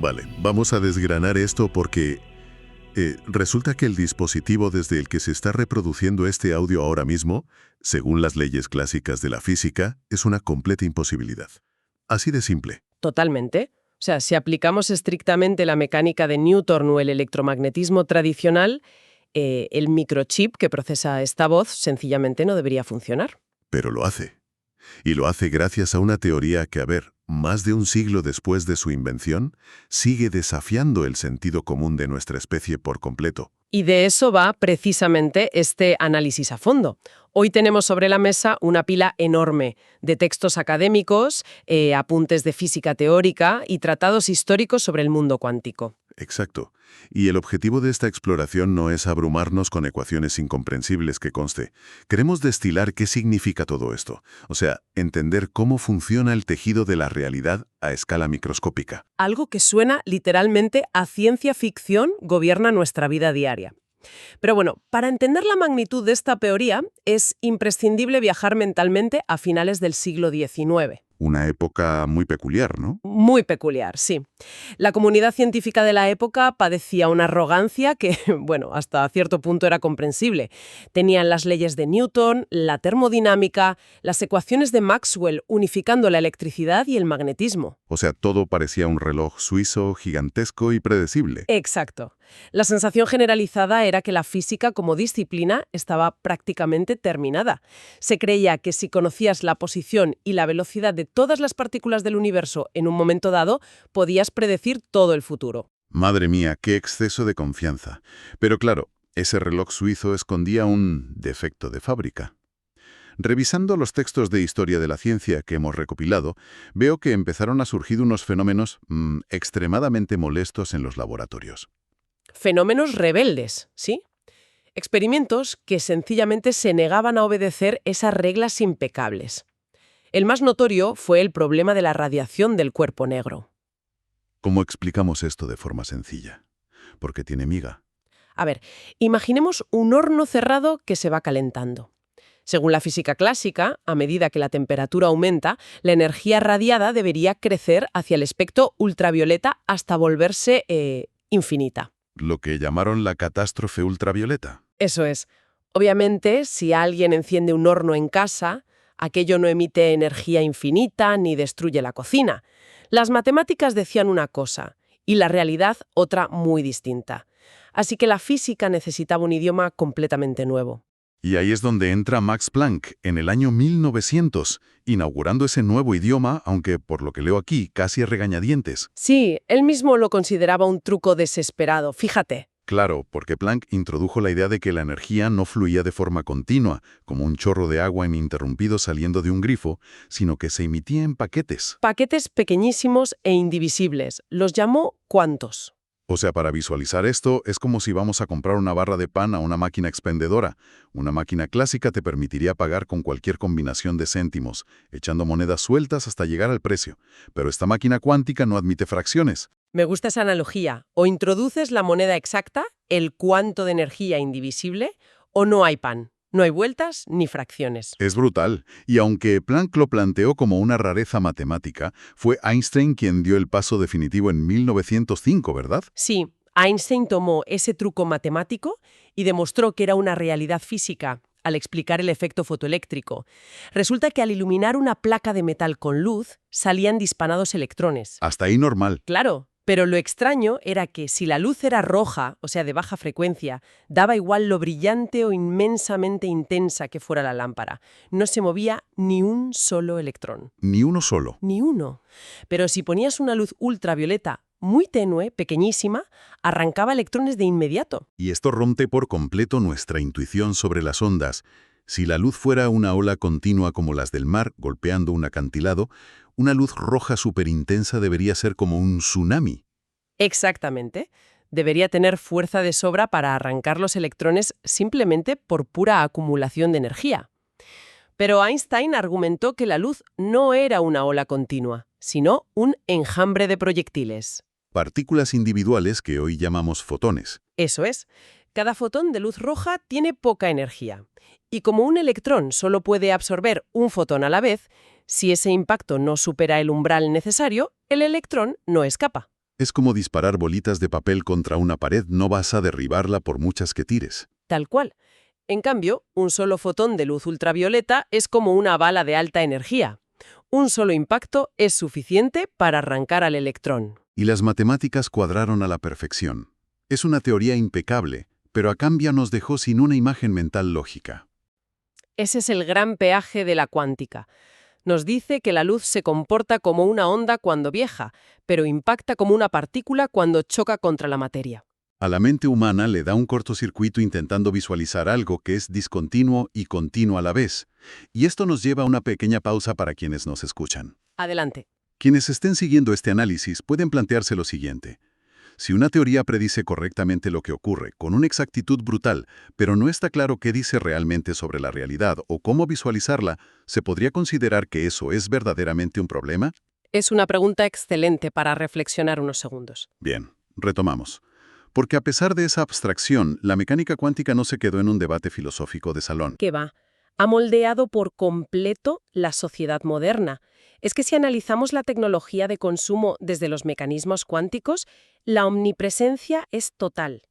Vale, vamos a desgranar esto porque resulta que el dispositivo desde el que se está reproduciendo este audio ahora mismo, según las leyes clásicas de la física, es una completa imposibilidad. Así de simple. Totalmente. O sea, si aplicamos estrictamente la mecánica de Newton o el electromagnetismo tradicional, el microchip que procesa esta voz sencillamente no debería funcionar. Pero lo hace. Y lo hace gracias a una teoría que, a ver, más de un siglo después de su invención, sigue desafiando el sentido común de nuestra especie por completo. Y de eso va precisamente este análisis a fondo. Hoy tenemos sobre la mesa una pila enorme de textos académicos, apuntes de física teórica y tratados históricos sobre el mundo cuántico. Exacto. Y el objetivo de esta exploración no es abrumarnos con ecuaciones incomprensibles, que conste. Queremos destilar qué significa todo esto. O sea, entender cómo funciona el tejido de la realidad a escala microscópica. Algo que suena literalmente a ciencia ficción gobierna nuestra vida diaria. Pero bueno, para entender la magnitud de esta teoría es imprescindible viajar mentalmente a finales del siglo XIX. Una época muy peculiar, ¿no? Muy peculiar, sí. La comunidad científica de la época padecía una arrogancia que, bueno, hasta cierto punto era comprensible. Tenían las leyes de Newton, la termodinámica, las ecuaciones de Maxwell unificando la electricidad y el magnetismo. O sea, todo parecía un reloj suizo, gigantesco y predecible. Exacto. La sensación generalizada era que la física como disciplina estaba prácticamente terminada. Se creía que si conocías la posición y la velocidad de todas las partículas del universo en un momento dado, podías predecir todo el futuro. Madre mía, qué exceso de confianza. Pero claro, ese reloj suizo escondía un defecto de fábrica. Revisando los textos de historia de la ciencia que hemos recopilado, veo que empezaron a surgir unos fenómenos extremadamente molestos en los laboratorios. Fenómenos rebeldes, ¿sí? Experimentos que sencillamente se negaban a obedecer esas reglas impecables. El más notorio fue el problema de la radiación del cuerpo negro. ¿Cómo explicamos esto de forma sencilla? Porque tiene miga. A ver, imaginemos un horno cerrado que se va calentando. Según la física clásica, a medida que la temperatura aumenta, la energía radiada debería crecer hacia el espectro ultravioleta hasta volverse infinita. Lo que llamaron la catástrofe ultravioleta. Eso es. Obviamente, si alguien enciende un horno en casa, aquello no emite energía infinita ni destruye la cocina. Las matemáticas decían una cosa y la realidad otra muy distinta. Así que la física necesitaba un idioma completamente nuevo. Y ahí es donde entra Max Planck, en el año 1900, inaugurando ese nuevo idioma, aunque por lo que leo aquí, casi a regañadientes. Sí, él mismo lo consideraba un truco desesperado, fíjate. Claro, porque Planck introdujo la idea de que la energía no fluía de forma continua, como un chorro de agua ininterrumpido saliendo de un grifo, sino que se emitía en paquetes. Paquetes pequeñísimos e indivisibles. Los llamó cuantos. O sea, para visualizar esto, es como si vamos a comprar una barra de pan a una máquina expendedora. Una máquina clásica te permitiría pagar con cualquier combinación de céntimos, echando monedas sueltas hasta llegar al precio. Pero esta máquina cuántica no admite fracciones. Me gusta esa analogía. O introduces la moneda exacta, el cuanto de energía indivisible, o no hay pan. No hay vueltas ni fracciones. Es brutal, y aunque Planck lo planteó como una rareza matemática, fue Einstein quien dio el paso definitivo en 1905, ¿verdad? Sí, Einstein tomó ese truco matemático y demostró que era una realidad física al explicar el efecto fotoeléctrico. Resulta que al iluminar una placa de metal con luz, salían disparados electrones. Hasta ahí normal. Claro. Pero lo extraño era que si la luz era roja, o sea, de baja frecuencia, daba igual lo brillante o inmensamente intensa que fuera la lámpara. No se movía ni un solo electrón. Ni uno solo. Ni uno. Pero si ponías una luz ultravioleta muy tenue, pequeñísima, arrancaba electrones de inmediato. Y esto rompe por completo nuestra intuición sobre las ondas. Si la luz fuera una ola continua como las del mar, golpeando un acantilado, una luz roja superintensa debería ser como un tsunami. Exactamente. Debería tener fuerza de sobra para arrancar los electrones simplemente por pura acumulación de energía. Pero Einstein argumentó que la luz no era una ola continua, sino un enjambre de proyectiles. Partículas individuales que hoy llamamos fotones. Eso es. Cada fotón de luz roja tiene poca energía. Y como un electrón solo puede absorber un fotón a la vez, si ese impacto no supera el umbral necesario, el electrón no escapa. Es como disparar bolitas de papel contra una pared, no vas a derribarla por muchas que tires. Tal cual. En cambio, un solo fotón de luz ultravioleta es como una bala de alta energía. Un solo impacto es suficiente para arrancar al electrón. Y las matemáticas cuadraron a la perfección. Es una teoría impecable, pero a cambio nos dejó sin una imagen mental lógica. Ese es el gran peaje de la cuántica. Nos dice que la luz se comporta como una onda cuando viaja, pero impacta como una partícula cuando choca contra la materia. A la mente humana le da un cortocircuito intentando visualizar algo que es discontinuo y continuo a la vez. Y esto nos lleva a una pequeña pausa para quienes nos escuchan. Adelante. Quienes estén siguiendo este análisis pueden plantearse lo siguiente. Si una teoría predice correctamente lo que ocurre, con una exactitud brutal, pero no está claro qué dice realmente sobre la realidad o cómo visualizarla, ¿se podría considerar que eso es verdaderamente un problema? Es una pregunta excelente para reflexionar unos segundos. Bien, retomamos. Porque a pesar de esa abstracción, la mecánica cuántica no se quedó en un debate filosófico de salón. ¿Qué va? Ha moldeado por completo la sociedad moderna. Es que si analizamos la tecnología de consumo desde los mecanismos cuánticos, la omnipresencia es total.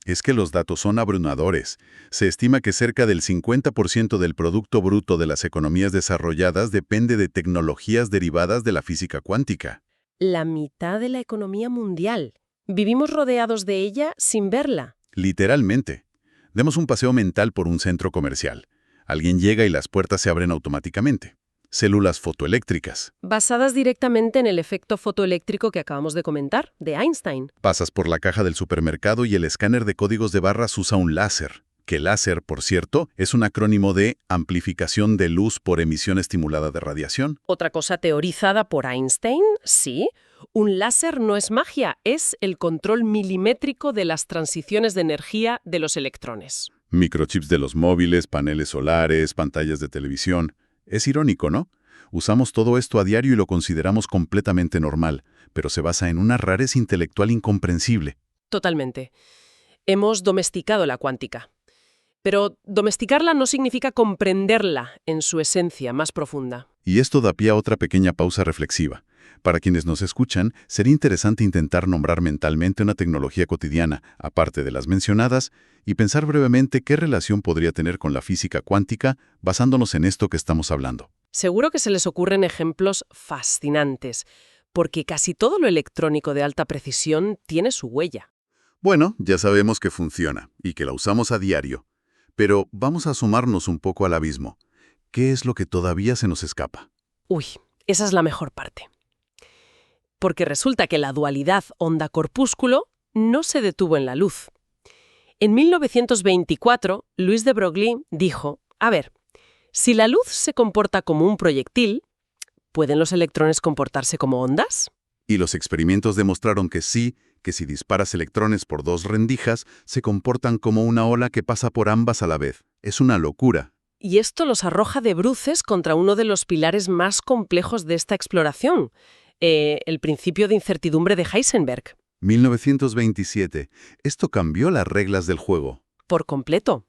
Es que los datos son abrumadores. Se estima que cerca del 50% del Producto Bruto de las economías desarrolladas depende de tecnologías derivadas de la física cuántica. La mitad de la economía mundial. Vivimos rodeados de ella sin verla. Literalmente. Demos un paseo mental por un centro comercial. Alguien llega y las puertas se abren automáticamente. Células fotoeléctricas. Basadas directamente en el efecto fotoeléctrico que acabamos de comentar, de Einstein. Pasas por la caja del supermercado y el escáner de códigos de barras usa un láser. Que láser, por cierto, es un acrónimo de amplificación de luz por emisión estimulada de radiación. Otra cosa teorizada por Einstein, sí. Un láser no es magia, es el control milimétrico de las transiciones de energía de los electrones. Microchips de los móviles, paneles solares, pantallas de televisión. Es irónico, ¿no? Usamos todo esto a diario y lo consideramos completamente normal, pero se basa en una rareza intelectual incomprensible. Totalmente. Hemos domesticado la cuántica. Pero domesticarla no significa comprenderla en su esencia más profunda. Y esto da pie a otra pequeña pausa reflexiva. Para quienes nos escuchan, sería interesante intentar nombrar mentalmente una tecnología cotidiana, aparte de las mencionadas, y pensar brevemente qué relación podría tener con la física cuántica basándonos en esto que estamos hablando. Seguro que se les ocurren ejemplos fascinantes, porque casi todo lo electrónico de alta precisión tiene su huella. Bueno, ya sabemos que funciona y que la usamos a diario, pero vamos a asomarnos un poco al abismo. ¿Qué es lo que todavía se nos escapa? Uy, esa es la mejor parte. Porque resulta que la dualidad onda-corpúsculo no se detuvo en la luz. En 1924, Louis de Broglie dijo, a ver, si la luz se comporta como un proyectil, ¿pueden los electrones comportarse como ondas? Y los experimentos demostraron que sí, que si disparas electrones por dos rendijas, se comportan como una ola que pasa por ambas a la vez. Es una locura. Y esto los arroja de bruces contra uno de los pilares más complejos de esta exploración, el principio de incertidumbre de Heisenberg. 1927. Esto cambió las reglas del juego. Por completo.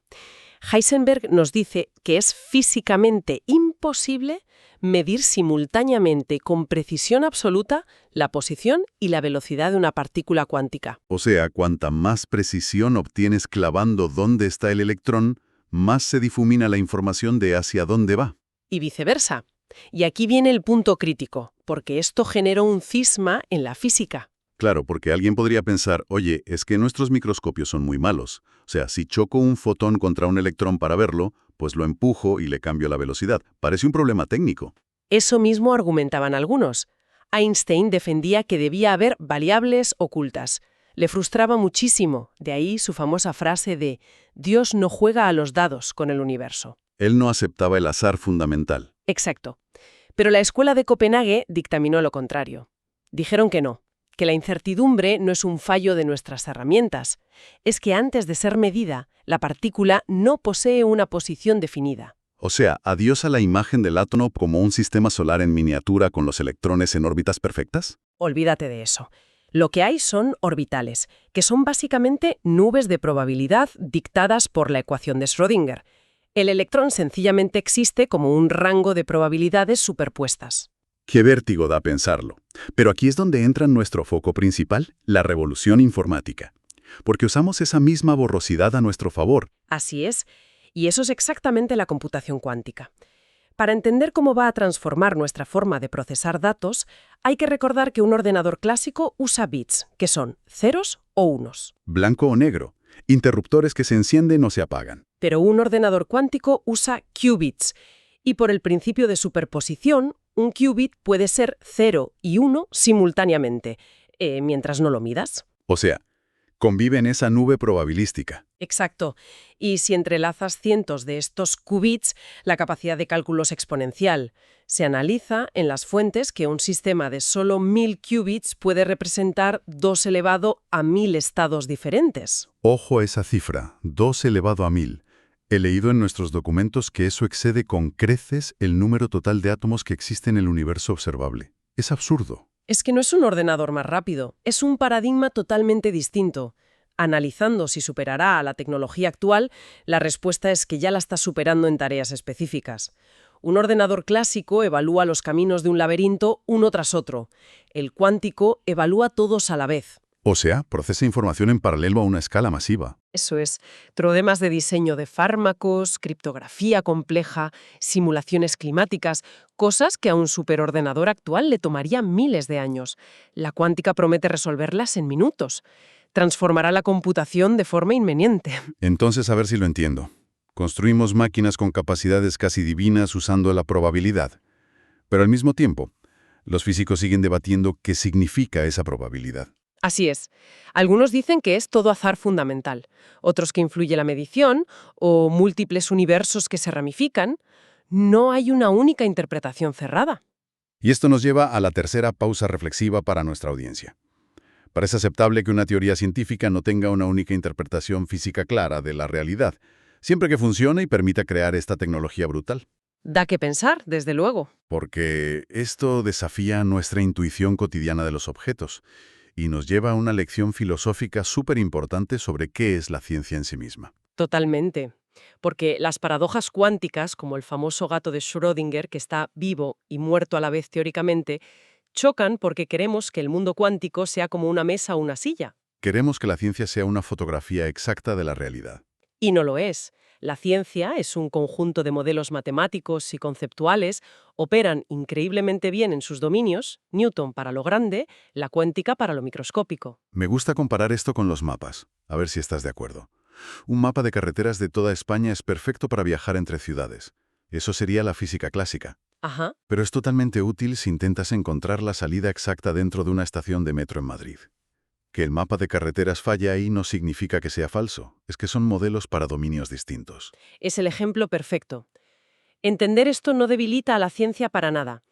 Heisenberg nos dice que es físicamente imposible medir simultáneamente con precisión absoluta la posición y la velocidad de una partícula cuántica. O sea, cuanta más precisión obtienes clavando dónde está el electrón, más se difumina la información de hacia dónde va. Y viceversa. Y aquí viene el punto crítico, porque esto generó un cisma en la física. Claro, porque alguien podría pensar, oye, es que nuestros microscopios son muy malos. O sea, si choco un fotón contra un electrón para verlo, pues lo empujo y le cambio la velocidad. Parece un problema técnico. Eso mismo argumentaban algunos. Einstein defendía que debía haber variables ocultas. Le frustraba muchísimo, de ahí su famosa frase de «Dios no juega a los dados con el universo». Él no aceptaba el azar fundamental. Exacto. Pero la escuela de Copenhague dictaminó lo contrario. Dijeron que no, que la incertidumbre no es un fallo de nuestras herramientas. Es que antes de ser medida, la partícula no posee una posición definida. O sea, adiós a la imagen del átomo como un sistema solar en miniatura con los electrones en órbitas perfectas. Olvídate de eso. Lo que hay son orbitales, que son básicamente nubes de probabilidad dictadas por la ecuación de Schrödinger. El electrón sencillamente existe como un rango de probabilidades superpuestas. Qué vértigo da pensarlo. Pero aquí es donde entra nuestro foco principal, la revolución informática. Porque usamos esa misma borrosidad a nuestro favor. Así es, y eso es exactamente la computación cuántica. Para entender cómo va a transformar nuestra forma de procesar datos, hay que recordar que un ordenador clásico usa bits, que son ceros o unos. Blanco o negro. Interruptores que se encienden o se apagan. Pero un ordenador cuántico usa qubits, y por el principio de superposición, un qubit puede ser 0 y 1 simultáneamente, mientras no lo midas. O sea, convive en esa nube probabilística. Exacto. Y si entrelazas cientos de estos qubits, la capacidad de cálculo es exponencial. Se analiza en las fuentes que un sistema de solo 1000 qubits puede representar 2 elevado a 1000 estados diferentes. Ojo a esa cifra, 2 elevado a 1000. He leído en nuestros documentos que eso excede con creces el número total de átomos que existe en el universo observable. Es absurdo. Es que no es un ordenador más rápido, es un paradigma totalmente distinto. Analizando si superará a la tecnología actual, la respuesta es que ya la está superando en tareas específicas. Un ordenador clásico evalúa los caminos de un laberinto uno tras otro. El cuántico evalúa todos a la vez. O sea, procesa información en paralelo a una escala masiva. Eso es, trodemas de diseño de fármacos, criptografía compleja, simulaciones climáticas, cosas que a un superordenador actual le tomarían miles de años. La cuántica promete resolverlas en minutos. Transformará la computación de forma inminente. Entonces, a ver si lo entiendo. Construimos máquinas con capacidades casi divinas usando la probabilidad. Pero al mismo tiempo, los físicos siguen debatiendo qué significa esa probabilidad. Así es. Algunos dicen que es todo azar fundamental, otros que influye la medición o múltiples universos que se ramifican. No hay una única interpretación cerrada. Y esto nos lleva a la tercera pausa reflexiva para nuestra audiencia. Parece aceptable que una teoría científica no tenga una única interpretación física clara de la realidad, siempre que funcione y permita crear esta tecnología brutal. Da que pensar, desde luego. Porque esto desafía nuestra intuición cotidiana de los objetos y nos lleva a una lección filosófica súper importante sobre qué es la ciencia en sí misma. Totalmente. Porque las paradojas cuánticas, como el famoso gato de Schrödinger, que está vivo y muerto a la vez teóricamente, chocan porque queremos que el mundo cuántico sea como una mesa o una silla. Queremos que la ciencia sea una fotografía exacta de la realidad. Y no lo es. La ciencia es un conjunto de modelos matemáticos y conceptuales, operan increíblemente bien en sus dominios, Newton para lo grande, la cuántica para lo microscópico. Me gusta comparar esto con los mapas, a ver si estás de acuerdo. Un mapa de carreteras de toda España es perfecto para viajar entre ciudades. Eso sería la física clásica. Ajá. Pero es totalmente útil si intentas encontrar la salida exacta dentro de una estación de metro en Madrid. Que el mapa de carreteras falle ahí no significa que sea falso, es que son modelos para dominios distintos. Es el ejemplo perfecto. Entender esto no debilita a la ciencia para nada.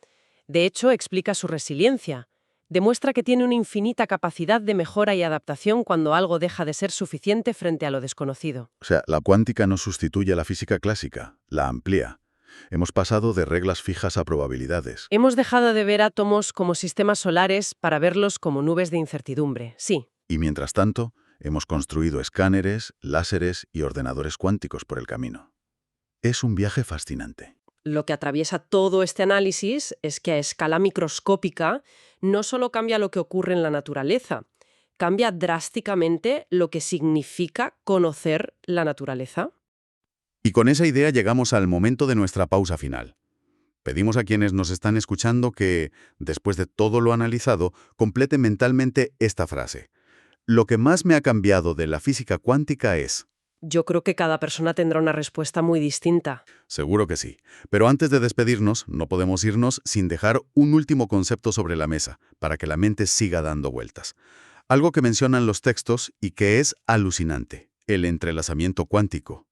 De hecho, explica su resiliencia. Demuestra que tiene una infinita capacidad de mejora y adaptación cuando algo deja de ser suficiente frente a lo desconocido. O sea, la cuántica no sustituye a la física clásica, la amplía. Hemos pasado de reglas fijas a probabilidades. Hemos dejado de ver átomos como sistemas solares para verlos como nubes de incertidumbre, sí. Y mientras tanto, hemos construido escáneres, láseres y ordenadores cuánticos por el camino. Es un viaje fascinante. Lo que atraviesa todo este análisis es que a escala microscópica no solo cambia lo que ocurre en la naturaleza, cambia drásticamente lo que significa conocer la naturaleza. Y con esa idea llegamos al momento de nuestra pausa final. Pedimos a quienes nos están escuchando que, después de todo lo analizado, completen mentalmente esta frase. Lo que más me ha cambiado de la física cuántica es... Yo creo que cada persona tendrá una respuesta muy distinta. Seguro que sí. Pero antes de despedirnos, no podemos irnos sin dejar un último concepto sobre la mesa, para que la mente siga dando vueltas. Algo que mencionan los textos y que es alucinante, el entrelazamiento cuántico.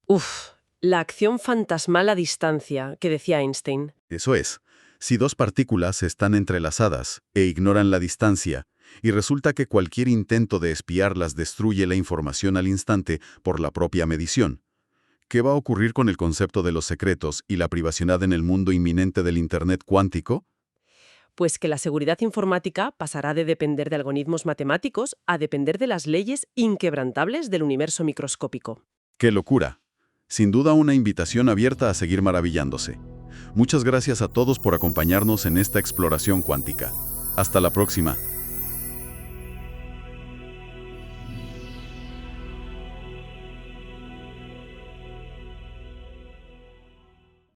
La acción fantasmal a distancia, que decía Einstein. Eso es, si dos partículas están entrelazadas e ignoran la distancia, y resulta que cualquier intento de espiarlas destruye la información al instante por la propia medición. ¿Qué va a ocurrir con el concepto de los secretos y la privacidad en el mundo inminente del Internet cuántico? Pues que la seguridad informática pasará de depender de algoritmos matemáticos a depender de las leyes inquebrantables del universo microscópico. ¡Qué locura! Sin duda una invitación abierta a seguir maravillándose. Muchas gracias a todos por acompañarnos en esta exploración cuántica. Hasta la próxima.